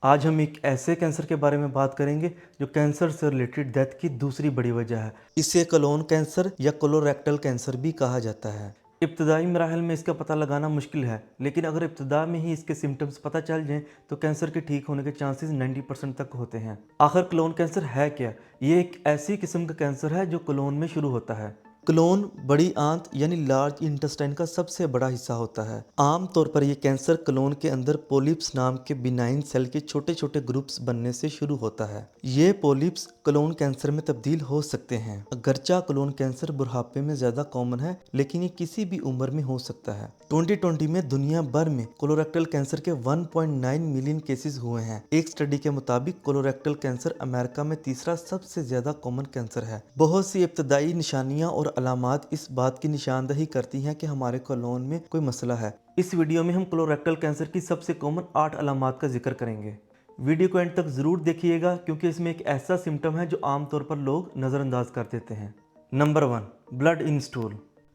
आज हम एक ऐसे कैंसर के बारे में बात करेंगे जो कैंसर से रिलेटेड डेथ की दूसरी बड़ी वजह है। इसे कोलोन कैंसर या कोलोरेक्टल कैंसर भी कहा जाता है। इब्तदाई मराहल में इसका पता लगाना मुश्किल है, लेकिन अगर इब्तदा में ही इसके सिम्टम्स पता चल जाएं तो कैंसर के ठीक होने के चांसेस 90% तक होते हैं। आखिर कोलोन कैंसर है क्या? ये एक ऐसी किस्म का कैंसर है जो कोलोन में शुरू होता है। कोलोन बड़ी आंत यानी लार्ज इंटेस्टाइन का सबसे बड़ा हिस्सा होता है। आमतौर पर यह कैंसर कोलोन के अंदर पोलिप्स नाम के बिनाइन सेल के छोटे छोटे ग्रुप्स बनने से शुरू होता है। ये पोलिप्स कोलोन कैंसर में तब्दील हो सकते हैं। अगरचा कोलोन कैंसर बुढ़ापे में ज्यादा कॉमन है, लेकिन ये किसी भी उम्र में हो सकता है। 2020 में दुनिया भर में कोलोरेक्टल कैंसर के 1.9 मिलियन केसेस हुए हैं। एक स्टडी के मुताबिक कोलोरेक्टल कैंसर अमेरिका में तीसरा सबसे ज्यादा कॉमन कैंसर है। बहुत सी इब्तदाई निशानियां और अलामात इस बात की निशानदही करती हैं कि हमारे कोलोन में कोई मसला है। इस वीडियो में हम कोलोरेक्टल कैंसर की सबसे कॉमन 8 अलामात का जिक्र करेंगे। वीडियो को एंड तक जरूर देखिएगा, क्योंकि इसमें एक ऐसा सिम्टम है जो आमतौर पर लोग नज़रअंदाज कर देते हैं। Number 1, blood in stool.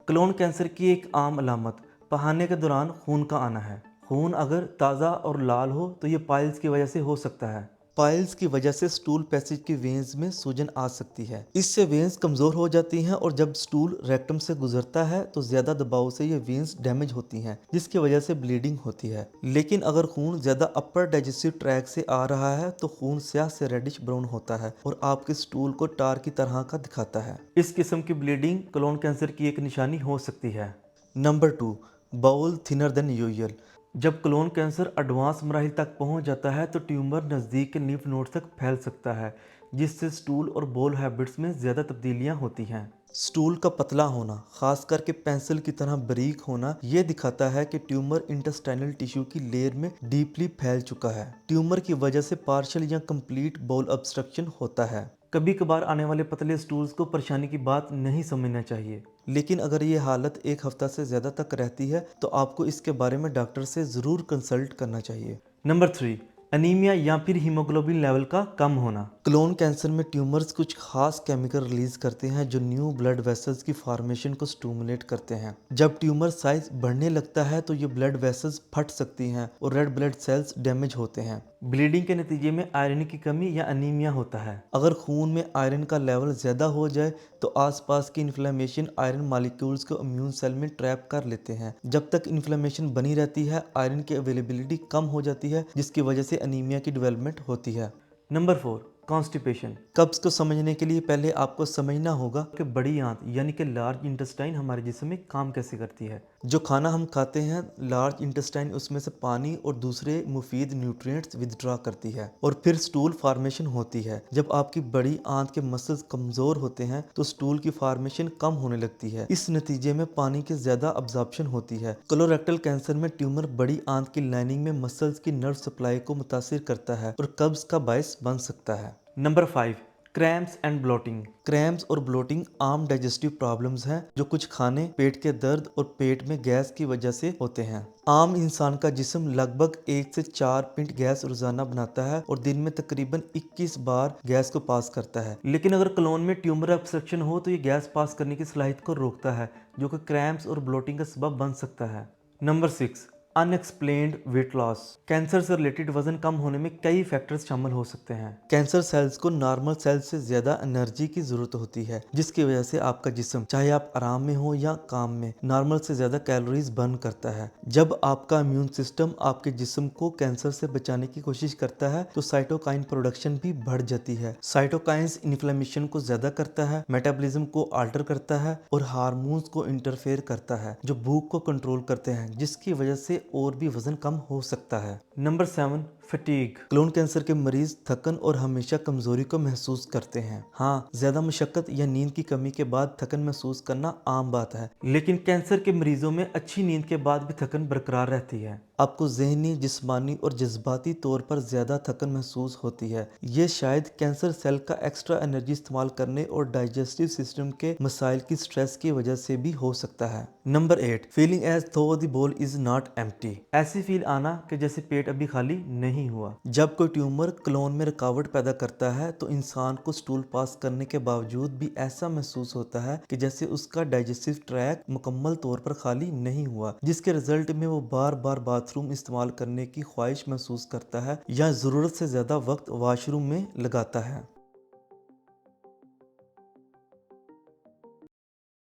Colon cancer की एक आम अलामत पहाने के दौरान खून का आना है। खून अगर ताज़ा और लाल हो तो ये पाइल्स की वजह से हो सकता है। पाइल्स की वजह से स्टूल पैसेज की वेन्स में सूजन आ सकती है। इससे वेन्स कमजोर हो जाती हैं और जब स्टूल रेक्टम से गुजरता है तो ज्यादा दबाव से ये वेन्स डैमेज होती हैं, जिसकी वजह से ब्लीडिंग होती है। लेकिन अगर खून ज्यादा अपर डाइजेस्टिव ट्रैक से आ रहा है तो खून स्याह से रेडिश ब्राउन होता है और आपके स्टूल को टार की तरह का दिखाता है। इस किस्म की ब्लीडिंग कोलोन कैंसर की एक निशानी हो सकती है। Number 2, bowel thinner than usual. जब कोलोन कैंसर एडवांस मराहिल तक पहुंच जाता है तो ट्यूमर नज़दीक के लिम्फ नोड तक फैल सकता है, जिससे स्टूल और बोल हैबिट्स में ज़्यादा तब्दीलियां होती हैं। स्टूल का पतला होना, खास करके पेंसिल की तरह बारीक होना, यह दिखाता है कि ट्यूमर इंटेस्टाइनल टिश्यू की लेयर में डीपली फैल चुका है। ट्यूमर की वजह से पार्शियल या कंप्लीट बाउल ऑब्स्ट्रक्शन होता है। कभी कभार आने वाले पतले स्टूल्स को परेशानी की बात नहीं समझना चाहिए, लेकिन अगर ये हालत एक हफ्ता से ज़्यादा तक रहती है तो आपको इसके बारे में डॉक्टर से ज़रूर कंसल्ट करना चाहिए। नंबर 3, अनीमिया या फिर हीमोग्लोबिन लेवल का कम होना। कोलोन कैंसर में ट्यूमर्स कुछ खास केमिकल रिलीज करते हैं जो न्यू ब्लड वेसल्स की फॉर्मेशन को स्टिमुलेट करते हैं। जब ट्यूमर साइज बढ़ने लगता है तो ये ब्लड वेसल्स फट सकती हैं और रेड ब्लड सेल्स डैमेज होते हैं। ब्लीडिंग के नतीजे में आयरन की कमी या अनीमिया होता है। अगर खून में आयरन का लेवल ज़्यादा हो जाए तो आसपास की इन्फ्लेमेशन आयरन मॉलिक्यूल्स को इम्यून सेल में ट्रैप कर लेते हैं। जब तक इन्फ्लेमेशन बनी रहती है आयरन की अवेलेबिलिटी कम हो जाती है, जिसकी वजह से अनीमिया की डेवलपमेंट होती है। Number 4, constipation. कब्ज को समझने के लिए पहले आपको समझना होगा कि बड़ी आंत यानी कि लार्ज इंटेस्टाइन हमारे जिस्म में काम कैसे करती है। जो खाना हम खाते हैं लार्ज इंटेस्टाइन उसमें से पानी और दूसरे मुफीद न्यूट्रिएंट्स विदड्रॉ करती है और फिर स्टूल फॉर्मेशन होती है। जब आपकी बड़ी आंत के मसल्स कमजोर होते हैं तो स्टूल की फॉर्मेशन कम होने लगती है। इस नतीजे में पानी की ज्यादा अब्जॉर्प्शन होती है। कोलोरेक्टल कैंसर में ट्यूमर बड़ी आंत की लाइनिंग में मसल्स की नर्व सप्लाई को मुतासिर करता है और कब्ज का बायस बन सकता है। Number 5, cramps and bloating. Cramps और ब्लोटिंग आम डाइजेस्टिव प्रॉब्लम्स हैं जो कुछ खाने, पेट के दर्द और पेट में गैस की वजह से होते हैं। आम इंसान का जिस्म लगभग 1 से 4 पिंट गैस रोजाना बनाता है और दिन में तकरीबन 21 बार गैस को पास करता है। लेकिन अगर कोलोन में ट्यूमर ऑब्स्ट्रक्शन हो तो ये गैस पास करने की सलाहियत को रोकता है, जो कि क्रैम्प्स और ब्लोटिंग का सबब बन सकता है। Number 6, unexplained weight loss. Cancer से रिलेटेड वजन कम होने में कई फैक्टर्स शामिल हो सकते हैं। कैंसर सेल्स को नॉर्मल सेल्स से ज्यादा एनर्जी की जरूरत होती है, जिसकी वजह से आपका जिस्म, चाहे आप आराम में हो या काम में, नॉर्मल से ज्यादा कैलोरीज बर्न करता है। जब आपका इम्यून सिस्टम आपके जिस्म को कैंसर से बचाने की कोशिश करता है तो साइटोकाइन प्रोडक्शन भी बढ़ जाती है। साइटोकाइंस इन्फ्लेमेशन को ज्यादा करता है, मेटाबॉलिज्म को आल्टर करता है और हार्मोन्स को इंटरफेयर करता है जो भूख को कंट्रोल करते हैं, जिसकी वजह से और भी वजन कम हो सकता है। Number 7, fatigue. कोलोन कैंसर के मरीज थकन और हमेशा कमजोरी को महसूस करते हैं। हाँ, ज्यादा मशक्कत या नींद की कमी के बाद थकन महसूस करना आम बात है, लेकिन कैंसर के मरीजों में अच्छी नींद के बाद भी थकन बरकरार रहती है। आपको जहनी, जिस्मानी और जज्बाती तौर पर ज्यादा थकन महसूस होती है। ये शायद कैंसर सेल का एक्स्ट्रा एनर्जी इस्तेमाल करने और डाइजेस्टिव सिस्टम के मसाइल की स्ट्रेस की वजह से भी हो सकता है। नंबर 8, फीलिंग एज थो द बोल इज नॉट एम्प्टी। ऐसी फील आना कि जैसे पेट अभी खाली नहीं नहीं हुआ। जब कोई ट्यूमर कोलोन में रुकावट पैदा करता है तो इंसान को स्टूल पास करने के बावजूद भी ऐसा महसूस होता है कि जैसे उसका डाइजेस्टिव ट्रैक मुकम्मल तौर पर खाली नहीं हुआ, जिसके रिजल्ट में वो बार बार बाथरूम इस्तेमाल करने की ख्वाहिश महसूस करता है या ज़रूरत से ज़्यादा वक्त वॉशरूम में लगाता है।